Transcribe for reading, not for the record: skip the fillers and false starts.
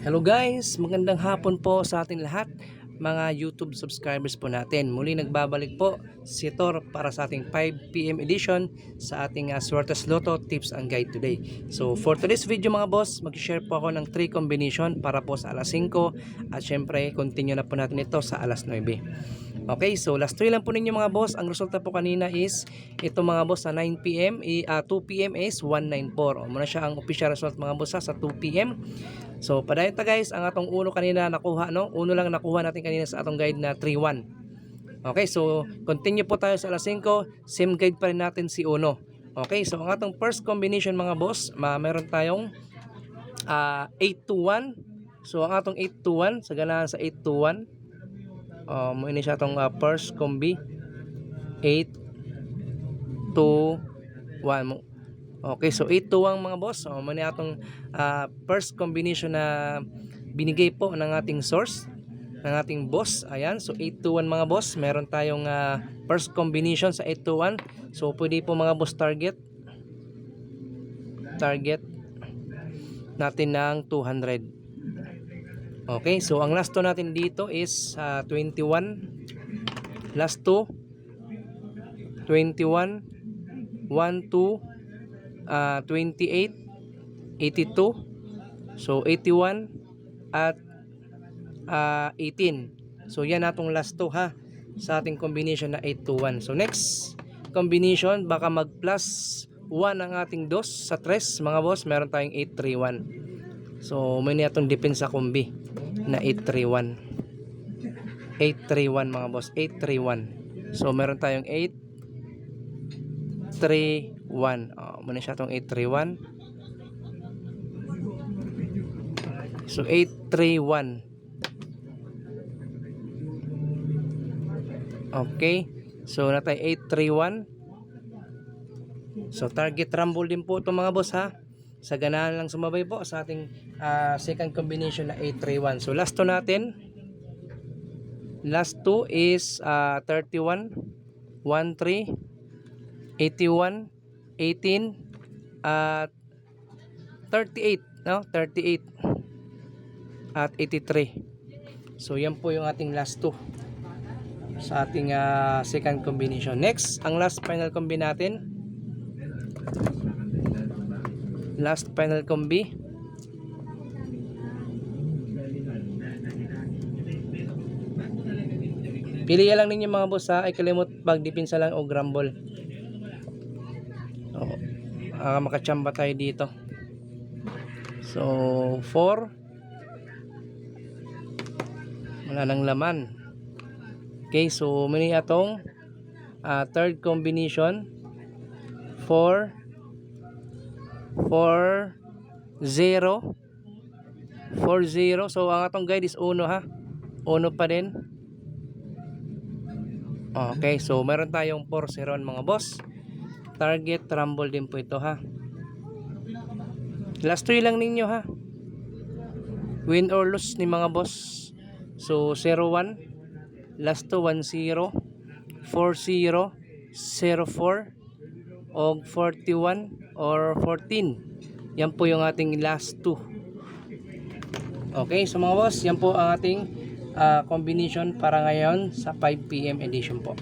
Hello guys, magandang hapon po sa ating lahat, mga YouTube subscribers po natin. Muli nagbabalik po si Tor para sa ating 5 PM edition sa ating Swertes Lotto Tips and Guide today. So for today's video mga boss, mag-share po ako ng 3 combination para po sa alas 5 at syempre continue na po natin ito sa alas 9. Okay, so last 3 lang po ninyo mga boss. Ang resulta po kanina is ito mga boss sa 9 PM, 2 PM is 194. Muna siya ang official result mga boss sa 2 PM. So padayon ta guys, ang atong uno kanina nakuha, no? Uno lang nakuha natin kanina sa atong guide na 31. Okay, so continue po tayo sa alas 5. Same guide pa rin natin si Uno. Okay, so ang atong first combination mga boss, meron tayong 821. So ang atong 821, sa ganahan sa 821, mo ini siya atong first combi 821. Okay, so 821 mga boss. So muna atong first combination na binigay po ng ating source, ng ating boss. Ayan, so 821 mga boss. Meron tayong first combination sa 821. So pwede po mga boss target natin ng 200. Okay, so ang last 2 natin dito is 21. Last 2 21 1 2 28 82. So 81 at 18. So yan atong last 2 ha sa ating combination na 821. So next combination, baka mag plus 1 ang ating dos sa 3 mga boss. Meron tayong 831. So may atong depensa kombi na 831 mga boss. 831. So meron tayong 831. Muna siya itong 831. So 831. Okay, so natay 831. So target rumble din po ito mga boss ha. Sa ganahan lang sumabay po sa ating second combination na 831. So last 2 natin. Last 2 is 31 13 81 18 at 38, no? 38 at 83. So yan po yung ating last 2 sa ating second combination. Next, ang last final combi natin. Last final combi. Pili lang ninyo mga boss ha. Ay kalimot pagdipinsa lang o grumble. Makachamba tayo dito. So 4, wala nang laman. Okay, so muni atong third combination 4 4 0 4 0. So ang atong guide is uno ha. Uno pa din. Okay, so meron tayong 4-0 mga boss. Target rumble din po ito ha. Last 3 lang ninyo ha. Win or lose ni mga boss. So 0-1, last 2 1-0, 4-0, 0-4, o 41 or 14. Yan po yung ating last 2. Okay, so mga boss, yan po ang ating combination para ngayon sa 5 PM edition po.